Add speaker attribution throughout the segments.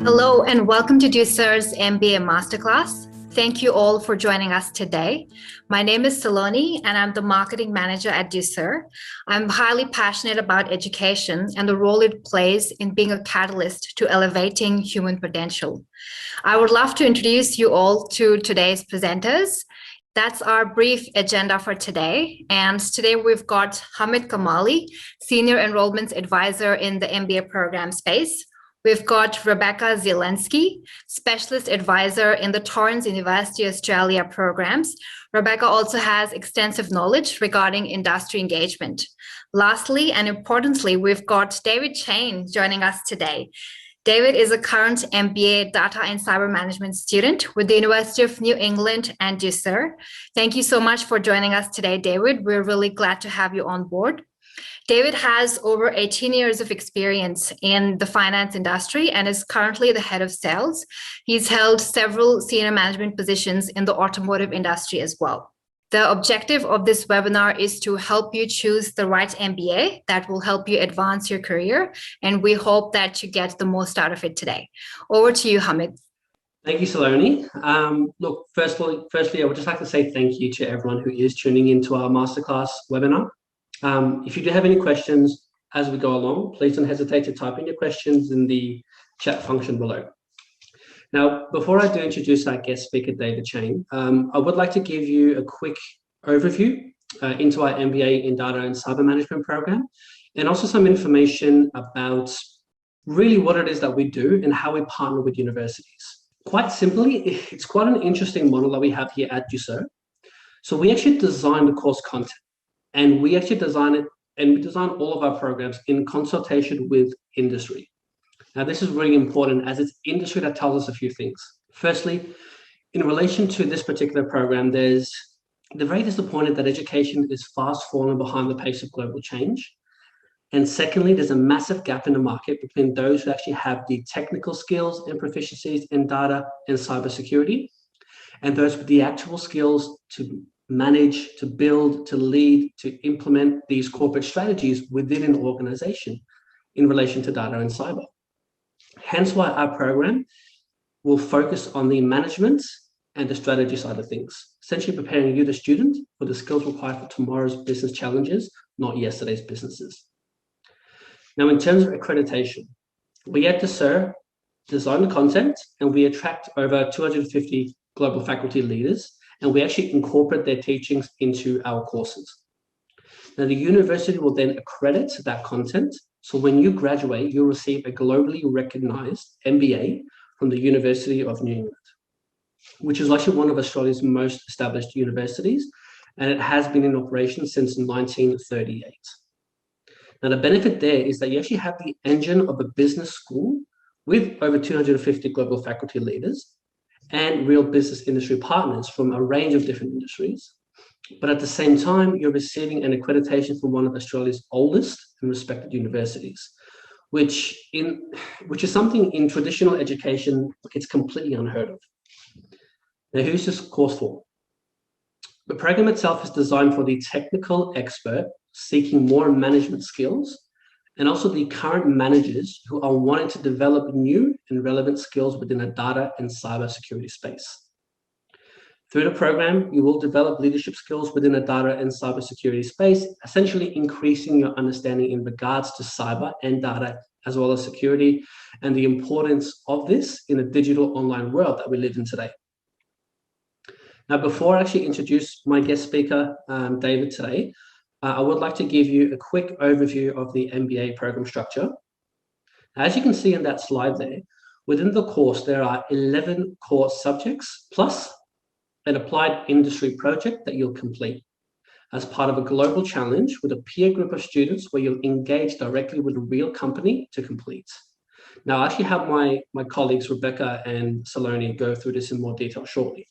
Speaker 1: Hello and welcome to Ducere's MBA Masterclass. Thank you all for joining us today. My name is Saloni and I'm the marketing manager at Ducere. I'm highly passionate about education and the role it plays in being a catalyst to elevating human potential. I would love to introduce you all to today's presenters. That's our brief agenda for today. And today we've got Hamid Kamali, Senior Enrollments Advisor in the MBA program space. We've got Rebecca Zielinski, Specialist Advisor in the Torrens University Australia programs. Rebecca also has extensive knowledge regarding industry engagement. Lastly, and importantly, we've got David Chane joining us today. David is a current MBA Data and Cyber Management student with the University of New England and Ducere. Thank you so much for joining us today, David. We're really glad to have you on board. David has over 18 years of experience in the finance industry and is currently the head of sales. He's held several senior management positions in the automotive industry as well. The objective of this webinar is to help you choose the right MBA that will help you advance your career, and we hope that you get the most out of it today. Over to you, Hamid.
Speaker 2: Thank you, Saloni. Look, firstly, I would just like to say thank you to everyone who is tuning into our masterclass webinar. If you do have any questions as we go along, please don't hesitate to type in your questions in the chat function below. Now, before I do introduce our guest speaker, David Chane, I would like to give you a quick overview into our MBA in Data and Cyber Management program, and also some information about really what it is that we do and how we partner with universities. Quite simply, it's quite an interesting model that we have here at Ducere. So we actually design the course content. And we actually design it, and we design all of our programs in consultation with industry. Now, this is really important as it's industry that tells us a few things. Firstly, in relation to this particular program, they're very disappointed that education is fast falling behind the pace of global change. And secondly, there's a massive gap in the market between those who actually have the technical skills and proficiencies in data and cybersecurity, and those with the actual skills to manage, to build, to lead, to implement these corporate strategies within an organization in relation to data and cyber. Hence why our program will focus on the management and the strategy side of things, essentially preparing you, the student, for the skills required for tomorrow's business challenges, not yesterday's businesses. Now, in terms of accreditation, we at Ducere design the content and we attract over 250 global faculty leaders, and we actually incorporate their teachings into our courses. Now, the university will then accredit that content. So when you graduate, you'll receive a globally recognized MBA from the University of New England, which is actually one of Australia's most established universities, and it has been in operation since 1938. Now, the benefit there is that you actually have the engine of a business school with over 250 global faculty leaders and real business industry partners from a range of different industries. But at the same time, you're receiving an accreditation from one of Australia's oldest and respected universities, which is something in traditional education, it's completely unheard of. Now, who's this course for? The program itself is designed for the technical expert seeking more management skills, and also the current managers who are wanting to develop new and relevant skills within a data and cybersecurity space. Through the program, you will develop leadership skills within a data and cybersecurity space, essentially increasing your understanding in regards to cyber and data, as well as security, and the importance of this in a digital online world that we live in today. Now, before I actually introduce my guest speaker, David, today, I would like to give you a quick overview of the MBA program structure. As you can see in that slide there, within the course, there are 11 core subjects plus an applied industry project that you'll complete as part of a global challenge with a peer group of students where you'll engage directly with a real company to complete. Now, I actually have my colleagues, Rebecca and Saloni, go through this in more detail shortly.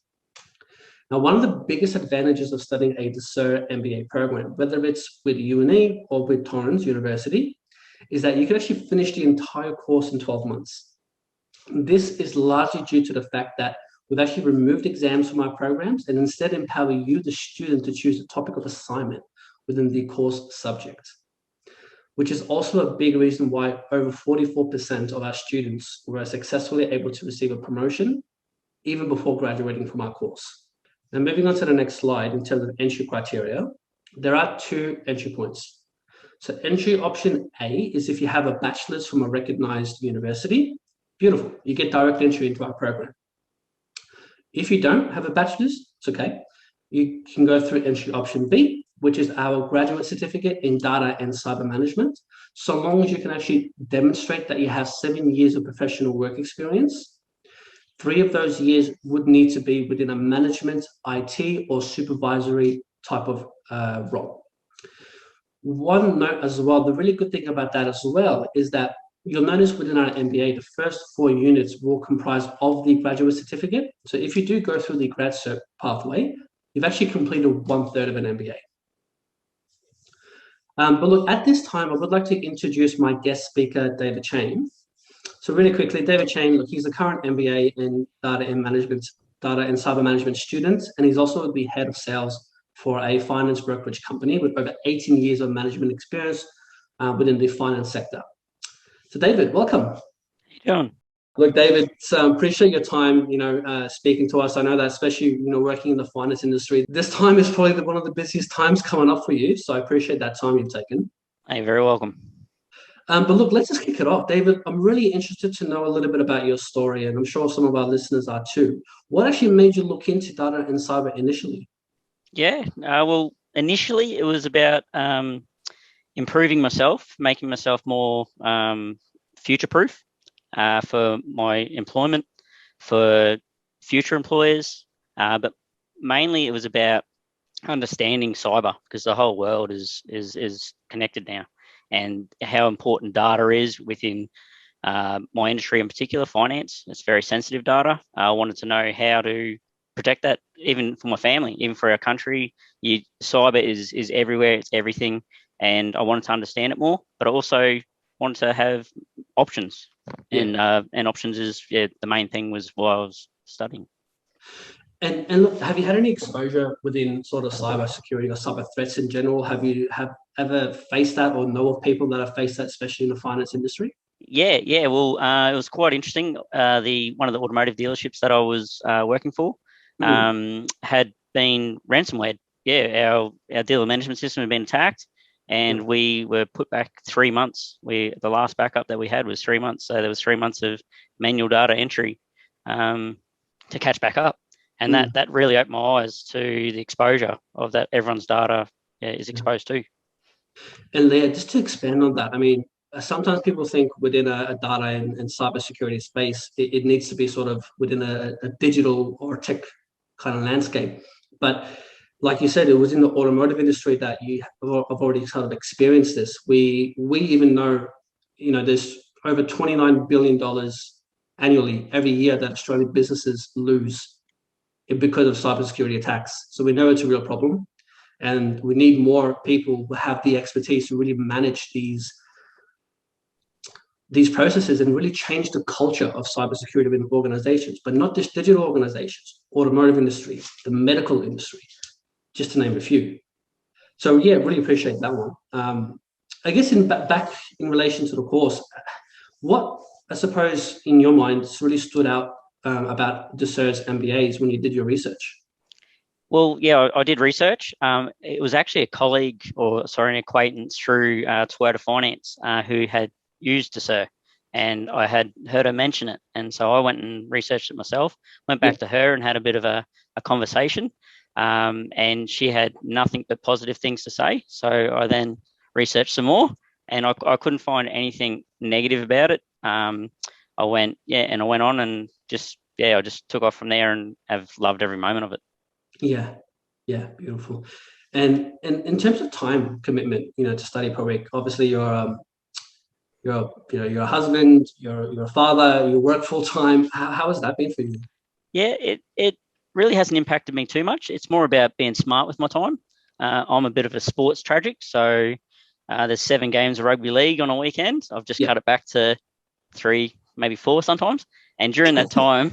Speaker 2: Now, one of the biggest advantages of studying a Ducere MBA program, whether it's with UNE or with Torrens University, is that you can actually finish the entire course in 12 months. This is largely due to the fact that we've actually removed exams from our programs and instead empower you, the student, to choose the topic of assignment within the course subject. which is also a big reason why over 44% of our students were successfully able to receive a promotion even before graduating from our course. Now, moving on to the next slide, in terms of entry criteria, there are 2 entry points. So entry option A is if you have a bachelor's from a recognized university. Beautiful, you get direct entry into our program. If you don't have a bachelor's, it's okay. You can go through entry option B, which is our graduate certificate in data and cyber management, so long as you can actually demonstrate that you have 7 years of professional work experience. 3 of those years would need to be within a management, IT, or supervisory type of role. One note as well, the really good thing about that as well is that you'll notice within our MBA, the first 4 units will comprise of the graduate certificate. So if you do go through the grad cert pathway, you've actually completed 1/3 of an MBA. But look, at this time, I would like to introduce my guest speaker, David Chane. So really quickly, David Chane, look, he's a current MBA in data and cyber management student, and he's also the head of sales for a finance brokerage company with over 18 years of management experience within the finance sector. So David, welcome.
Speaker 3: How you doing?
Speaker 2: Look, David, appreciate your time, speaking to us. I know that especially, working in the finance industry, this time is probably one of the busiest times coming up for you. So I appreciate that time you've taken.
Speaker 3: Hey, very welcome.
Speaker 2: But look, let's just kick it off. David, I'm really interested to know a little bit about your story, and I'm sure some of our listeners are too. What actually made you look into data and cyber initially?
Speaker 3: Yeah, well, initially it was about improving myself, making myself more future-proof for my employment, for future employers, but mainly it was about understanding cyber, because the whole world is connected now, and how important data is within my industry, in particular finance. It's very sensitive data. I wanted to know how to protect that, even for my family, even for our country. Cyber is everywhere, it's everything, and I wanted to understand it more, but I also wanted to have options. Yeah. And options is the main thing was why I was studying.
Speaker 2: And look, have you had any exposure within sort of cyber security or cyber threats in general? Have you ever faced that, or know of people that have faced that, especially in the finance industry?
Speaker 3: Yeah. Well, it was quite interesting. One of the automotive dealerships that I was working for had been ransomware. Yeah, our dealer management system had been attacked, and we were put back 3 months. The last backup that we had was 3 months, so there was 3 months of manual data entry to catch back up. And that really opened my eyes to the exposure of that everyone's data is exposed to.
Speaker 2: And Leah, just to expand on that, I mean, sometimes people think within a data and cybersecurity space, it needs to be sort of within a digital or tech kind of landscape. But like you said, it was in the automotive industry that you have already sort of experienced this. We even know, there's over $29 billion annually every year that Australian businesses lose because of cybersecurity attacks. So we know it's a real problem, and we need more people who have the expertise to really manage these processes and really change the culture of cybersecurity within organizations, but not just digital organizations, automotive industry, the medical industry, just to name a few. So yeah, really appreciate that one. I guess back in relation to the course, what I suppose in your mind really stood out about Ducere's MBAs when you did your research?
Speaker 3: Well, yeah, I did research. It was actually a colleague, an acquaintance through Toyota Finance who had used Ducere, and I had heard her mention it. And so I went and researched it myself, went back to her and had a bit of a conversation. And she had nothing but positive things to say. So I then researched some more, and I couldn't find anything negative about it. I went on and I just took off from there and have loved every moment of it.
Speaker 2: Yeah, beautiful. And in terms of time commitment, to study per week, obviously you're a husband, you're a father, you work full time. How has that been for you?
Speaker 3: Yeah, it really hasn't impacted me too much. It's more about being smart with my time. I'm a bit of a sports tragic, so there's 7 games of rugby league on a weekend. I've just cut it back to 3, maybe 4 sometimes. And during that time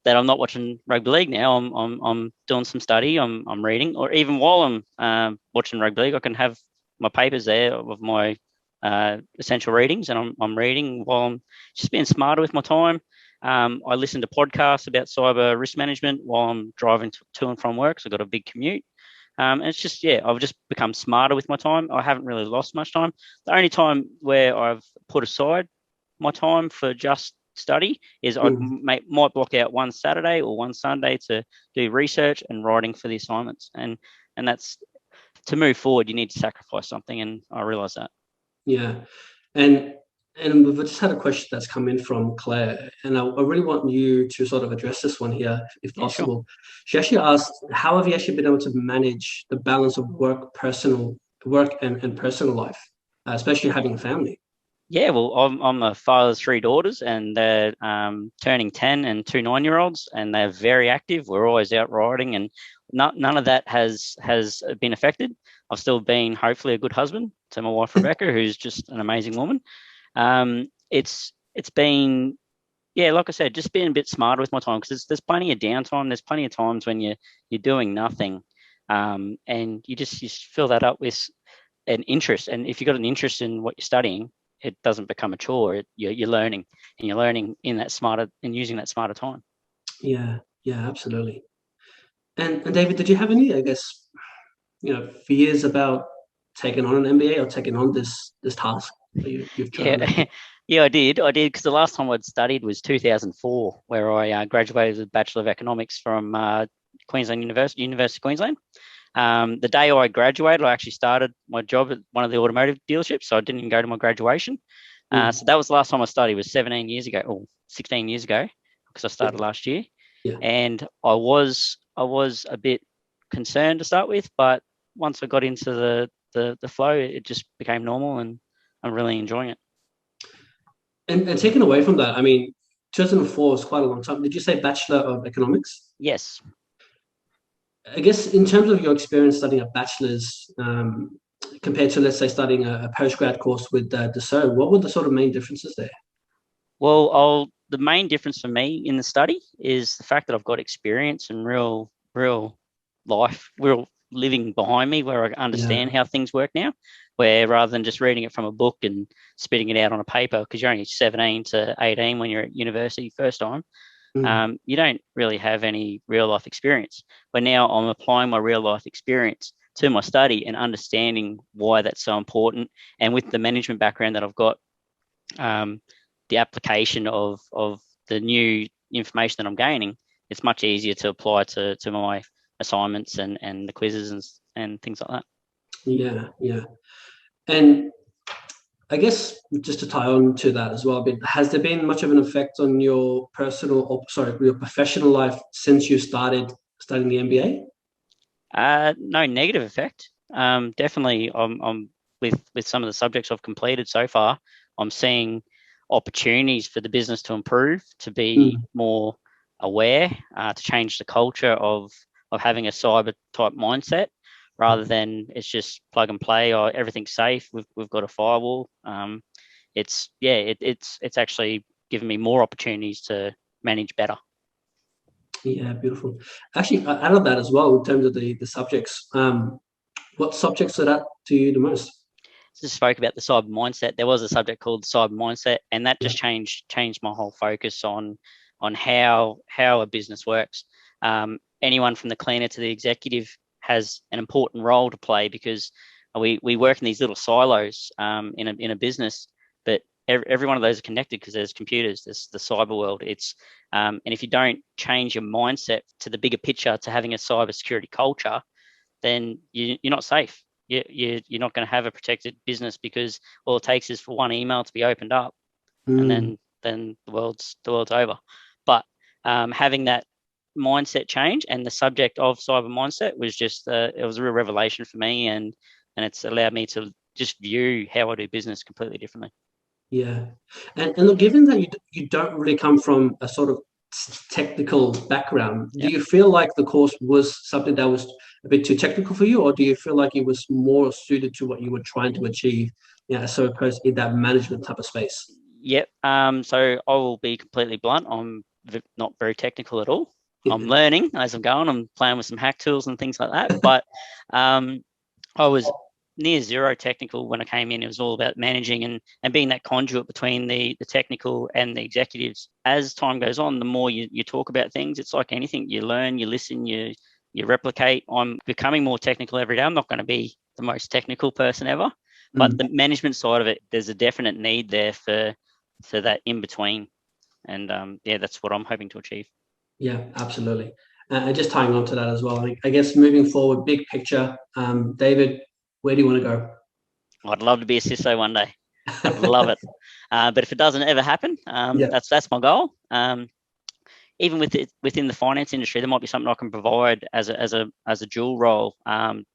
Speaker 3: that I'm not watching rugby league now, I'm doing some study, I'm reading, or even while I'm watching rugby league, I can have my papers there of my essential readings, and I'm reading while I'm just being smarter with my time. I listen to podcasts about cyber risk management while I'm driving to and from work, so I've got a big commute. And it's just, I've just become smarter with my time. I haven't really lost much time. The only time where I've put aside my time for just study is I might block out one Saturday or one Sunday to do research and writing for the assignments. And that's, to move forward, you need to sacrifice something, and I realise that.
Speaker 2: Yeah, and we've just had a question that's come in from Claire, and I really want you to sort of address this one here, if possible. Sure. She actually asked, how have you actually been able to manage the balance of work and personal life, especially having a family?
Speaker 3: Yeah, well, I'm a father of 3 daughters, and they're turning 10 and 2 9-year-olds, and they're very active. We're always out riding, and none of that has been affected. I've still been, hopefully, a good husband to my wife Rebecca, who's just an amazing woman. It's been, like I said, just being a bit smarter with my time, because there's plenty of downtime. There's plenty of times when you're doing nothing, and you just fill that up with an interest. And if you've got an interest in what you're studying, it doesn't become a chore. You're learning, and you're learning in that smarter and using that smarter time.
Speaker 2: Yeah, absolutely. And David, did you have any, I guess, fears about taking on an MBA or taking on this task that you've tried?
Speaker 3: Yeah, I did, because the last time I'd studied was 2004, where I graduated with a Bachelor of Economics from Queensland University of Queensland. The day I graduated, I actually started my job at one of the automotive dealerships, so I didn't even go to my graduation. So that was the last time I studied, was 17 years ago, or 16 years ago, because I started last year.
Speaker 2: Yeah.
Speaker 3: And I was a bit concerned to start with, but once I got into the flow, it just became normal, and I'm really enjoying it.
Speaker 2: And taken away from that, I mean, 2004 is quite a long time. Did you say Bachelor of Economics?
Speaker 3: Yes.
Speaker 2: I guess in terms of your experience studying a bachelor's compared to, let's say, studying a postgrad course with Ducere, what were the sort of main differences there?
Speaker 3: Well, the main difference for me in the study is the fact that I've got experience and real life, real living behind me, where I understand how things work now, where rather than just reading it from a book and spitting it out on a paper, because you're only 17 to 18 when you're at university first time, you don't really have any real life experience. But now I'm applying my real life experience to my study and understanding why that's so important. And with the management background that I've got, the application of the new information that I'm gaining, it's much easier to apply to my assignments and the quizzes and things like that.
Speaker 2: Yeah. And I guess just to tie on to that as well, has there been much of an effect on your your professional life since you started studying the MBA?
Speaker 3: No negative effect. Definitely, I'm with some of the subjects I've completed so far, I'm seeing opportunities for the business to improve, to be more aware, to change the culture of having a cyber type mindset, rather than it's just plug and play or everything's safe. We've got a firewall. It's actually given me more opportunities to manage better.
Speaker 2: Yeah, beautiful. Actually, out of that as well, in terms of the subjects, what subjects stood out to you the most?
Speaker 3: Just spoke about the cyber mindset. There was a subject called cyber mindset, and that just changed my whole focus on how a business works. Anyone from the cleaner to the executive has an important role to play, because we work in these little silos in a business, but every one of those are connected because there's computers, there's the cyber world. It's and if you don't change your mindset to the bigger picture, to having a cyber security culture, then you're not safe. You're not going to have a protected business, because all it takes is for one email to be opened up, and then the world's over. But having that mindset change, and the subject of cyber mindset was just it was a real revelation for me, and it's allowed me to just view how I do business completely differently.
Speaker 2: Yeah, and look, given that you don't really come from a sort of technical background, do you feel like the course was something that was a bit too technical for you, or do you feel like it was more suited to what you were trying to achieve, so opposed in that management type of space?
Speaker 3: Yep. So I will be completely blunt. I'm not very technical at all. I'm learning as I'm going. I'm playing with some hack tools and things like that. But I was near zero technical when I came in. It was all about managing and being that conduit between the technical and the executives. As time goes on, the more you talk about things, it's like anything. You learn, you listen, you replicate. I'm becoming more technical every day. I'm not going to be the most technical person ever, but the management side of it, there's a definite need there for that in between. And that's what I'm hoping to achieve.
Speaker 2: Yeah, absolutely. And just tying on to that as well, I guess moving forward, big picture, David, where do you want to go?
Speaker 3: I'd love to be a CISO one day. I'd love it. But if it doesn't ever happen, that's my goal. Even within the finance industry, there might be something I can provide as a dual role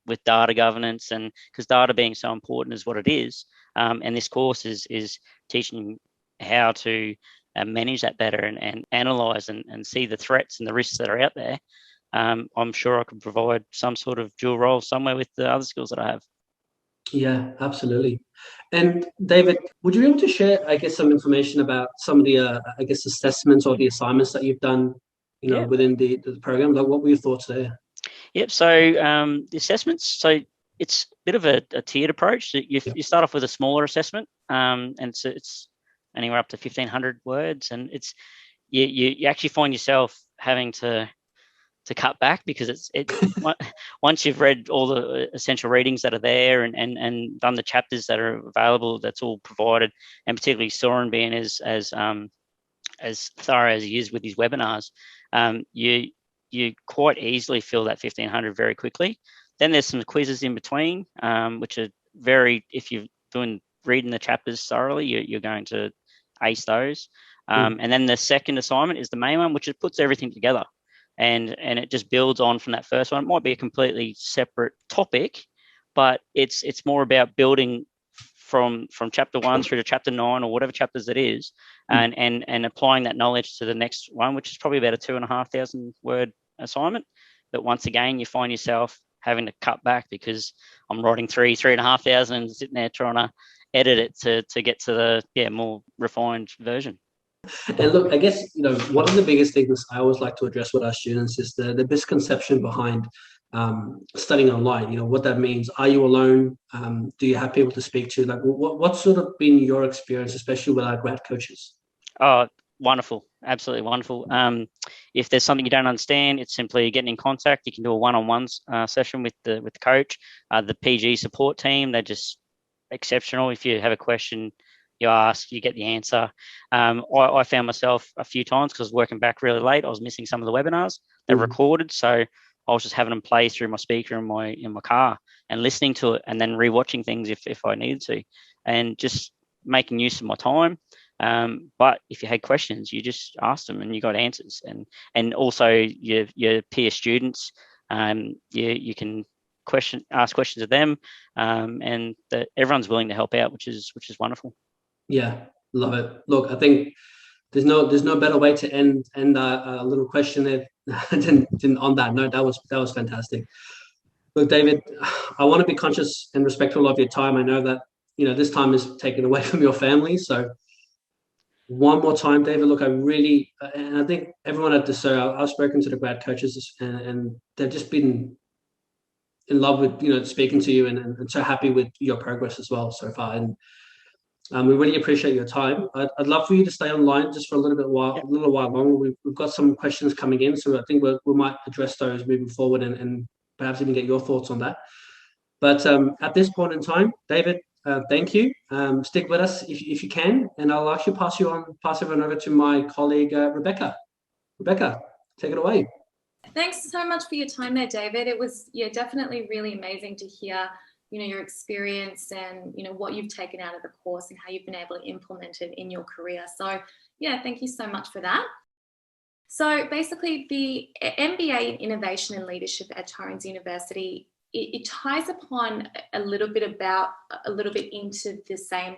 Speaker 3: with data governance, and because data being so important is what it is. And this course is teaching how to manage that better and analyze and see the threats and the risks that are out there. I'm sure I could provide some sort of dual role somewhere with the other skills that I have.
Speaker 2: Yeah, absolutely. And David, would you be able to share, I guess, some information about some of the, I guess, assessments or the assignments that you've done, within the program? Like, what were your thoughts there?
Speaker 3: Yep. So the assessments, so it's a bit of a tiered approach. So you start off with a smaller assessment, and it's anywhere up to 1,500 words, and it's you actually find yourself having to cut back because once you've read all the essential readings that are there and done the chapters that are available, that's all provided, and particularly Soren being as thorough as he is with his webinars, you quite easily fill that 1,500 very quickly. Then there's some quizzes in between, which are if you're reading the chapters thoroughly, you're going to ace those. And then the second assignment is the main one, which puts everything together. And it just builds on from that first one. It might be a completely separate topic, but it's more about building from chapter 1 through to chapter 9 or whatever chapters it is, and applying that knowledge to the next one, which is probably about a 2,500 word assignment. But once again, you find yourself having to cut back because I'm writing 3,500 and sitting there trying to edit it to get to the more refined version.
Speaker 2: And look, I guess, one of the biggest things I always like to address with our students is the misconception behind studying online. What that means. Are you alone? Do you have people to speak to? Like, what's sort of been your experience, especially with our grad coaches?
Speaker 3: Oh, wonderful. Absolutely wonderful. If there's something you don't understand, it's simply getting in contact. You can do a one-on-one session with the coach. The PG support team, they're just exceptional. If you have a question, you ask, you get the answer. I found myself a few times because I was working back really late. I was missing some of the webinars that were recorded, so I was just having them play through my speaker in my car and listening to it, and then rewatching things if I needed to, and just making use of my time. But if you had questions, you just asked them and you got answers, and also your peer students, you can ask questions of them, and everyone's willing to help out, which is wonderful.
Speaker 2: Yeah, love it. Look, I think there's no better way to end a little question there than on that note. That was fantastic. Look, David, I want to be conscious and respectful of your time. I know that this time is taken away from your family. So one more time, David. Look, and I think everyone at Ducere, I've spoken to the grad coaches, and they've just been in love with speaking to you, and so happy with your progress as well so far. And we really appreciate your time. I'd love for you to stay online just for a little while longer. We've got some questions coming in, so I think we might address those moving forward, and perhaps even get your thoughts on that. But at this point in time, David, thank you. Stick with us if you can, and I'll actually pass everyone over to my colleague Rebecca. Rebecca, take it away.
Speaker 4: Thanks so much for your time there, David. It was definitely really amazing to hear your experience and what you've taken out of the course and how you've been able to implement it in your career. So thank you so much for that. So basically, the MBA in Innovation and Leadership at Torrens University, it ties upon a little bit into the same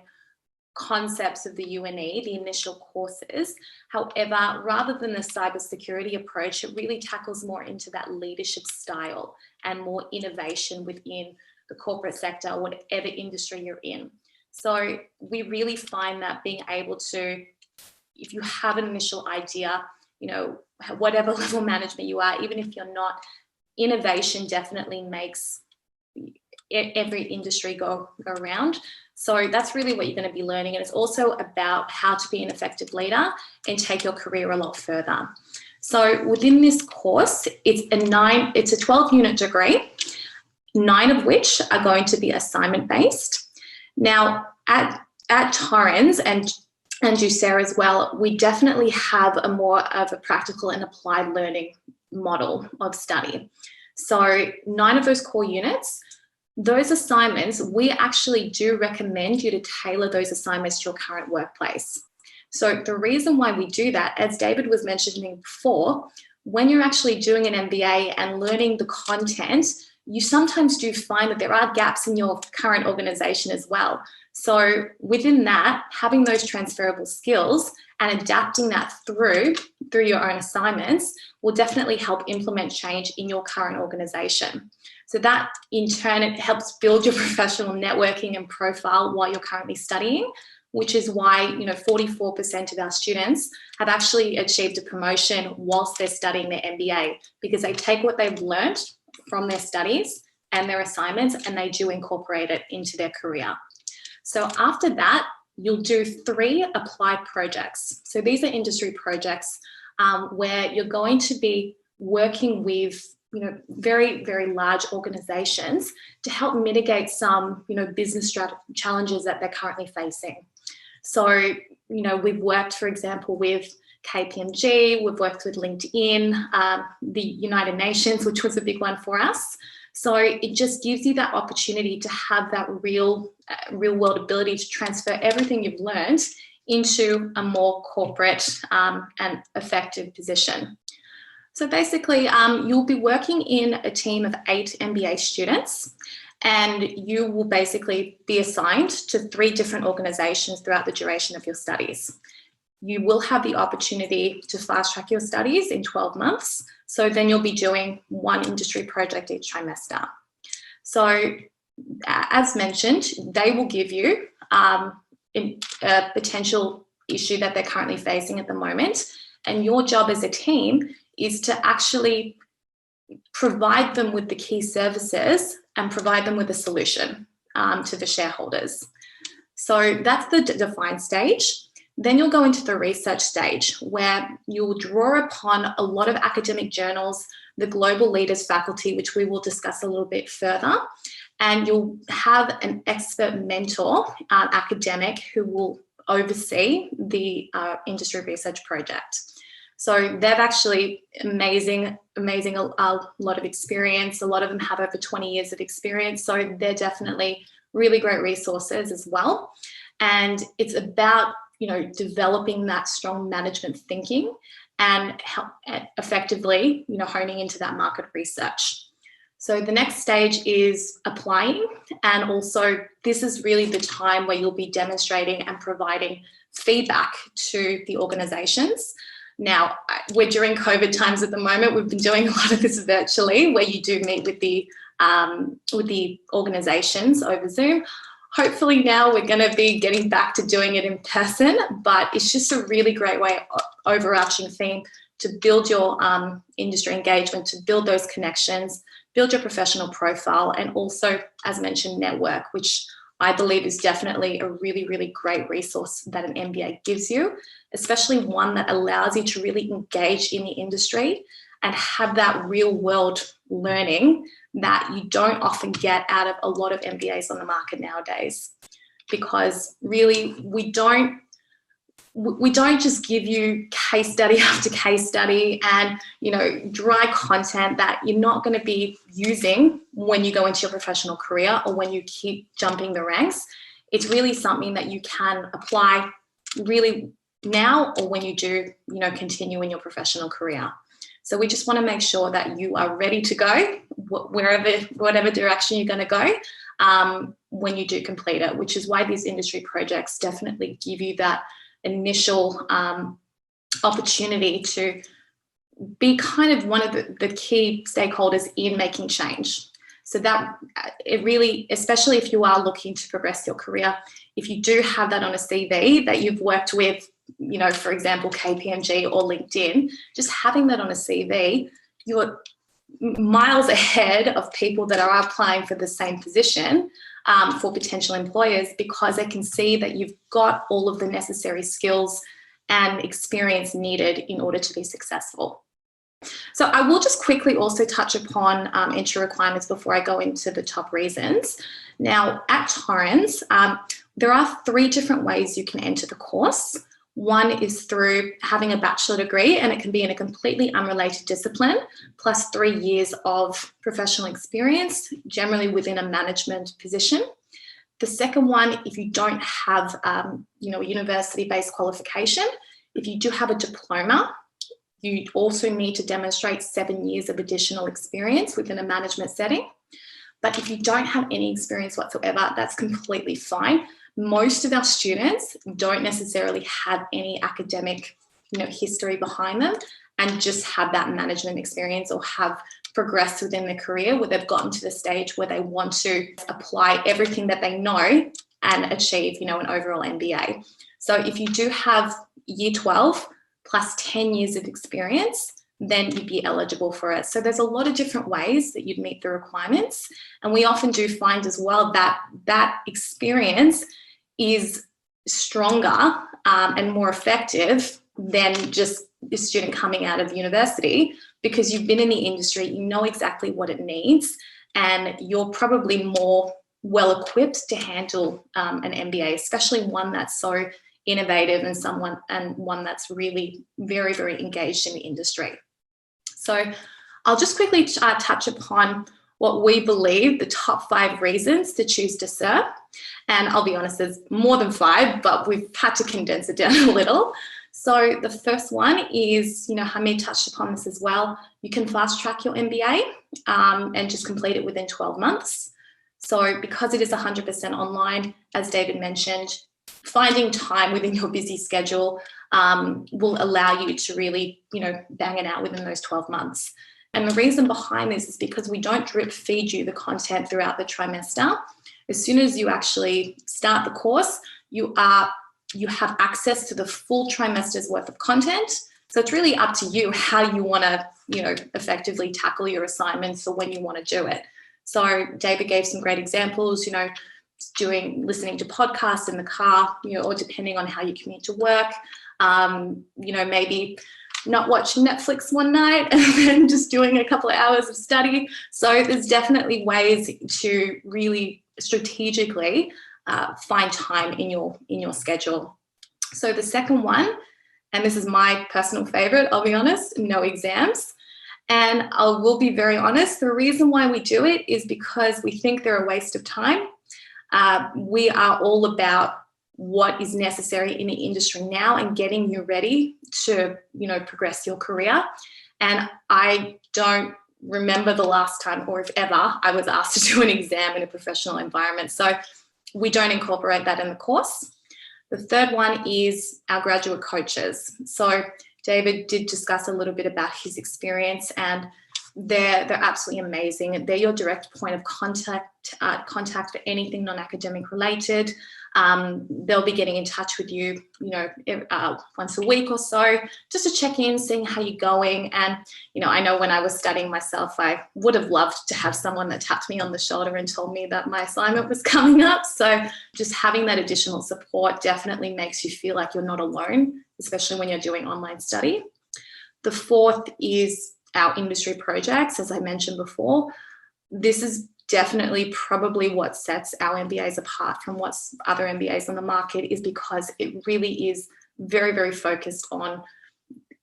Speaker 4: concepts of the UNE, the initial courses. However, rather than the cybersecurity approach, it really tackles more into that leadership style and more innovation within the corporate sector or whatever industry you're in. So we really find that being able to, if you have an initial idea, whatever level management you are, even if you're not, innovation definitely makes every industry go around. So that's really what you're going to be learning. And it's also about how to be an effective leader and take your career a lot further. So within this course, it's a 12-unit degree, 9 of which are going to be assignment-based. Now, at Torrens and Ducere as well, we definitely have a more of a practical and applied learning model of study. So 9 of those core units, those assignments, we actually do recommend you to tailor those assignments to your current workplace. So the reason why we do that, as David was mentioning before, when you're actually doing an MBA and learning the content, you sometimes do find that there are gaps in your current organization as well. So within that, having those transferable skills and adapting that through your own assignments will definitely help implement change in your current organization. So that in turn, it helps build your professional networking and profile while you're currently studying, which is why 44% of our students have actually achieved a promotion whilst they're studying their MBA, because they take what they've learned from their studies and their assignments and they do incorporate it into their career. So after that, you'll do 3 applied projects. So these are industry projects where you're going to be working with very, very large organizations to help mitigate some, business challenges that they're currently facing. So, we've worked, for example, with KPMG, we've worked with LinkedIn, the United Nations, which was a big one for us. So it just gives you that opportunity to have that real world ability to transfer everything you've learned into a more corporate and effective position. So basically, you'll be working in a team of 8 MBA students, and you will basically be assigned to 3 different organizations throughout the duration of your studies. You will have the opportunity to fast track your studies in 12 months. So then you'll be doing 1 industry project each trimester. So as mentioned, they will give you a potential issue that they're currently facing at the moment. And your job as a team is to actually provide them with the key services and provide them with a solution to the shareholders. So that's the define stage. Then you'll go into the research stage, where you'll draw upon a lot of academic journals, the global leaders faculty, which we will discuss a little bit further, and you'll have an expert mentor, academic, who will oversee the industry research project. So they've actually amazing, a lot of experience. A lot of them have over 20 years of experience. So they're definitely really great resources as well. And it's about, developing that strong management thinking and help effectively, honing into that market research. So the next stage is applying. And also this is really the time where you'll be demonstrating and providing feedback to the organizations. Now, we're during COVID times at the moment. We've been doing a lot of this virtually, where you do meet with the organizations over Zoom. Hopefully now we're going to be getting back to doing it in person, but it's just a really great way, overarching theme, to build your industry engagement, to build those connections, build your professional profile, and also, as mentioned, network, which I believe is definitely a really, really great resource that an MBA gives you, especially one that allows you to really engage in the industry and have that real world learning that you don't often get out of a lot of MBAs on the market nowadays. Because really, we don't just give you case study after case study and, dry content that you're not going to be using when you go into your professional career or when you keep jumping the ranks. It's really something that you can apply really now or when you do, continue in your professional career. So we just want to make sure that you are ready to go whatever direction you're going to go when you do complete it, which is why these industry projects definitely give you that initial opportunity to be kind of one of the key stakeholders in making change. So that it really, especially if you are looking to progress your career, if you do have that on a CV that you've worked with, for example, KPMG or LinkedIn, just having that on a CV, miles ahead of people that are applying for the same position for potential employers, because they can see that you've got all of the necessary skills and experience needed in order to be successful. So I will just quickly also touch upon entry requirements before I go into the top reasons. Now, at Torrens, there are 3 different ways you can enter the course. One is through having a bachelor degree, and it can be in a completely unrelated discipline, plus 3 years of professional experience, generally within a management position. The second one, if you don't have a university-based qualification, if you do have a diploma, you also need to demonstrate 7 years of additional experience within a management setting. But if you don't have any experience whatsoever, that's completely fine. Most of our students don't necessarily have any academic, history behind them, and just have that management experience or have progressed within their career where they've gotten to the stage where they want to apply everything that they know and achieve, an overall MBA. So if you do have year 12 plus 10 years of experience, then you'd be eligible for it. So there's a lot of different ways that you'd meet the requirements. And we often do find as well that that experience is stronger and more effective than just a student coming out of university, because you've been in the industry, you know exactly what it needs, and you're probably more well equipped to handle an MBA, especially one that's so innovative and one that's really very, very engaged in the industry. So I'll just quickly touch upon what we believe the top 5 reasons to choose Ducere. And I'll be honest, there's more than 5, but we've had to condense it down a little. So the first one is, Hamid touched upon this as well, you can fast track your MBA and just complete it within 12 months. So because it is 100% online, as David mentioned, finding time within your busy schedule will allow you to really, bang it out within those 12 months. And the reason behind this is because we don't drip feed you the content throughout the trimester. As soon as you actually start the course, you have access to the full trimester's worth of content. So it's really up to you how you want to, effectively tackle your assignments or when you want to do it. So David gave some great examples, listening to podcasts in the car, or depending on how you commute to work, maybe not watching Netflix one night and then just doing a couple of hours of study. So there's definitely ways to really strategically find time in your schedule. So the second one, and this is my personal favorite, I'll be honest, no exams. And I will be very honest, the reason why we do it is because we think they're a waste of time. We are all about what is necessary in the industry now and getting you ready to, progress your career. And I don't remember the last time, or if ever, I was asked to do an exam in a professional environment. So we don't incorporate that in the course. The third one is our graduate coaches. So David did discuss a little bit about his experience, and they're absolutely amazing. They're your direct point of contact for anything non-academic related. They'll be getting in touch with you, once a week or so, just to check in, seeing how you're going. And, I know when I was studying myself, I would have loved to have someone that tapped me on the shoulder and told me that my assignment was coming up. So just having that additional support definitely makes you feel like you're not alone, especially when you're doing online study. The fourth is our industry projects, as I mentioned before. This is definitely probably what sets our MBAs apart from what's other MBAs on the market, is because it really is very, very focused on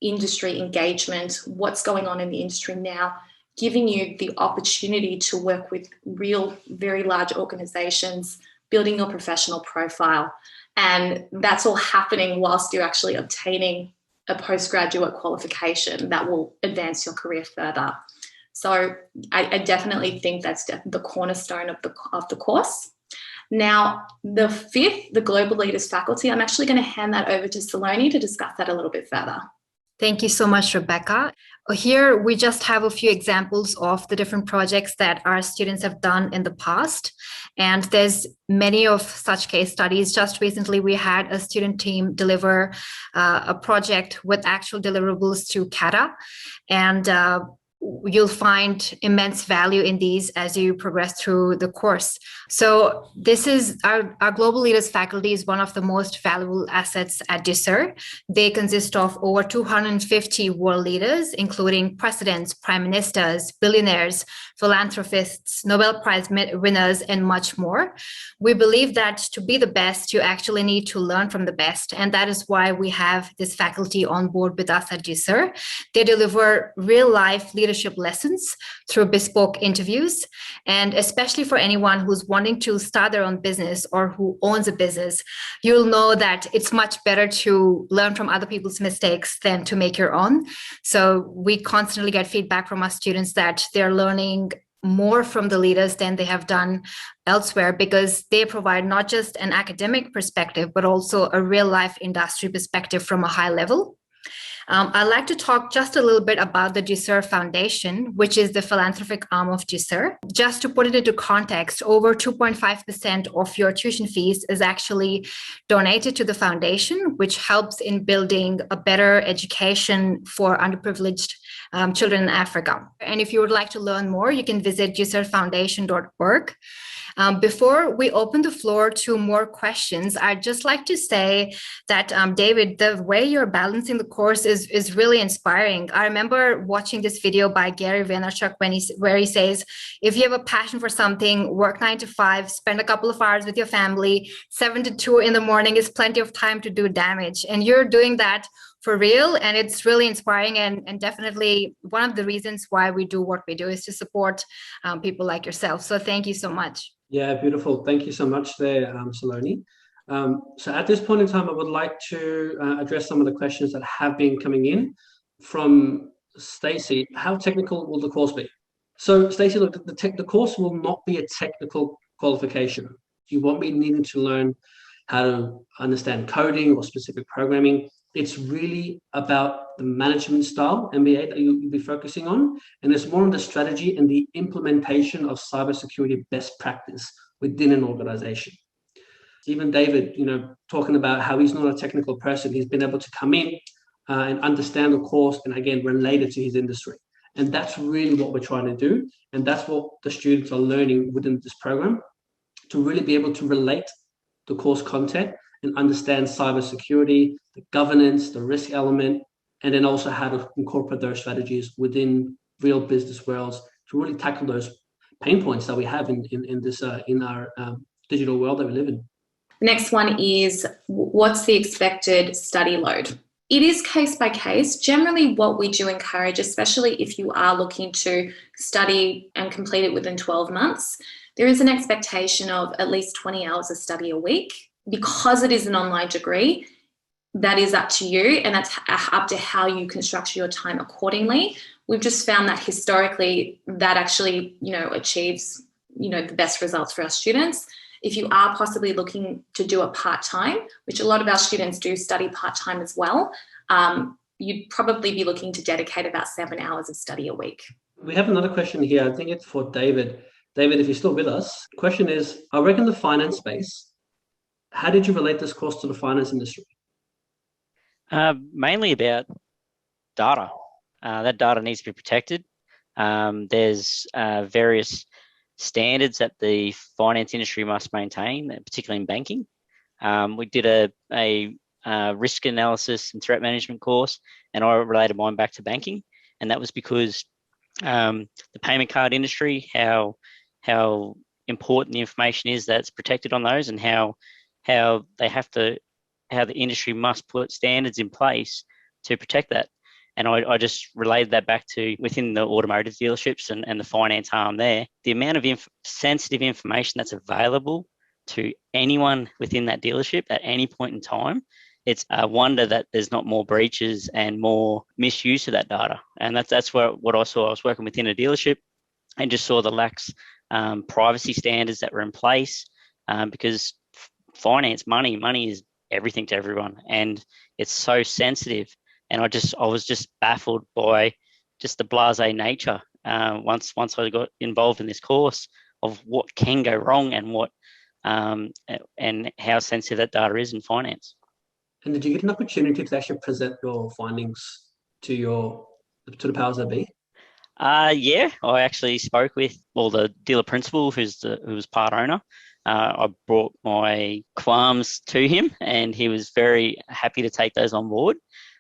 Speaker 4: industry engagement, what's going on in the industry now, giving you the opportunity to work with real, very large organizations, building your professional profile. And that's all happening whilst you're actually obtaining a postgraduate qualification that will advance your career further. So I definitely think that's the cornerstone of the course. Now, the fifth, the Global Leaders Faculty, I'm actually going to hand that over to Saloni to discuss that a little bit further.
Speaker 1: Thank you so much, Rebecca. Here, we just have a few examples of the different projects that our students have done in the past. And there's many of such case studies. Just recently, we had a student team deliver a project with actual deliverables to CATA. And you'll find immense value in these as you progress through the course. So this is our Global Leaders faculty is one of the most valuable assets at Ducere. They consist of over 250 world leaders, including presidents, prime ministers, billionaires, philanthropists, Nobel Prize winners, and much more. We believe that to be the best, you actually need to learn from the best. And that is why we have this faculty on board with us at Ducere. They deliver real-life leadership lessons through bespoke interviews. And especially for anyone who's wanting to start their own business or who owns a business, you'll know that it's much better to learn from other people's mistakes than to make your own. So we constantly get feedback from our students that they're learning more from the leaders than they have done elsewhere, because they provide not just an academic perspective, but also a real life industry perspective from a high level. I'd like to talk just a little bit about the Ducere Foundation, which is the philanthropic arm of Ducere. Just to put it into context, over 2.5% of your tuition fees is actually donated to the foundation, which helps in building a better education for underprivileged children in Africa. And if you would like to learn more, you can visit ducerefoundation.org. Before we open the floor to more questions, I'd just like to say that, David, the way you're balancing the course is really inspiring. I remember watching this video by Gary Vaynerchuk where he says, if you have a passion for something, work 9 to 5, spend a couple of hours with your family, 7 to 2 in the morning is plenty of time to do damage. And you're doing that for real. And it's really inspiring, and definitely one of the reasons why we do what we do is to support people like yourself. So thank you so much.
Speaker 2: Yeah, beautiful. Thank you so much there, Saloni. So at this point in time, I would like to address some of the questions that have been coming in from Stacey. How technical will the course be? So Stacey, look, the course will not be a technical qualification. You won't be needing to learn how to understand coding or specific programming. It's really about the management style MBA that you'll be focusing on. And it's more on the strategy and the implementation of cybersecurity best practice within an organization. Even David, talking about how he's not a technical person, he's been able to come in and understand the course and again, relate it to his industry. And that's really what we're trying to do. And that's what the students are learning within this program, to really be able to relate the course content and understand cybersecurity, the governance, the risk element, and then also how to incorporate those strategies within real business worlds to really tackle those pain points that we have in our digital world that we live in.
Speaker 4: Next one is, what's the expected study load? It is case by case. Generally, what we do encourage, especially if you are looking to study and complete it within 12 months, there is an expectation of at least 20 hours of study a week. Because it is an online degree, that is up to you, and that's up to how you can structure your time accordingly. We've just found that historically that actually, achieves, the best results for our students. If you are possibly looking to do a part-time, which a lot of our students do study part-time as well, you'd probably be looking to dedicate about 7 hours of study a week.
Speaker 2: We have another question here. I think it's for David. David, if you're still with us, the question is, I reckon the finance space, how did you relate this course to the finance industry?
Speaker 3: Mainly about data. That data needs to be protected. There's various standards that the finance industry must maintain, particularly in banking. We did a risk analysis and threat management course, and I related mine back to banking. And that was because the payment card industry, how important the information is that's protected on those, and how the industry must put standards in place to protect that. And I just related that back to within the automotive dealerships and the finance arm there. The amount of sensitive information that's available to anyone within that dealership at any point in time, it's a wonder that there's not more breaches and more misuse of that data. And that's what I saw. I was working within a dealership and just saw the lax privacy standards that were in place, because finance, money is everything to everyone, and it's so sensitive. And I was just baffled by just the blasé nature once I got involved in this course of what can go wrong and what and how sensitive that data is in finance.
Speaker 2: And did you get an opportunity to actually present your findings to the powers that be?
Speaker 3: Yeah, I actually spoke with the dealer principal, who was part owner. I brought my qualms to him, and he was very happy to take those on board.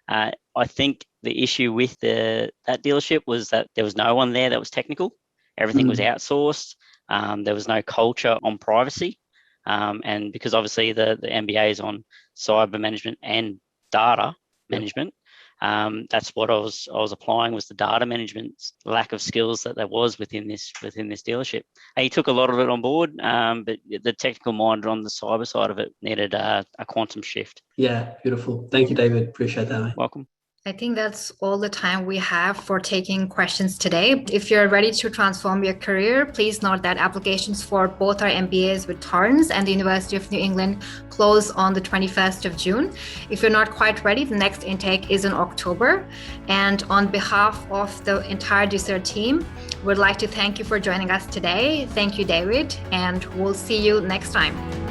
Speaker 3: I think the issue with that dealership was that there was no one there that was technical. Everything was outsourced. There was no culture on privacy. And because obviously the MBA is on cyber management and data management, that's what I was applying, was the data management lack of skills that there was within this dealership. And he took a lot of it on board, but the technical mind on the cyber side of it needed a quantum shift.
Speaker 2: Yeah, beautiful. Thank you, David. Appreciate that.
Speaker 3: Welcome.
Speaker 1: I think that's all the time we have for taking questions today. If you're ready to transform your career, please note that applications for both our MBAs with Torrens and the University of New England close on the 21st of June. If you're not quite ready, the next intake is in October. And on behalf of the entire Ducere team, we'd like to thank you for joining us today. Thank you, David, and we'll see you next time.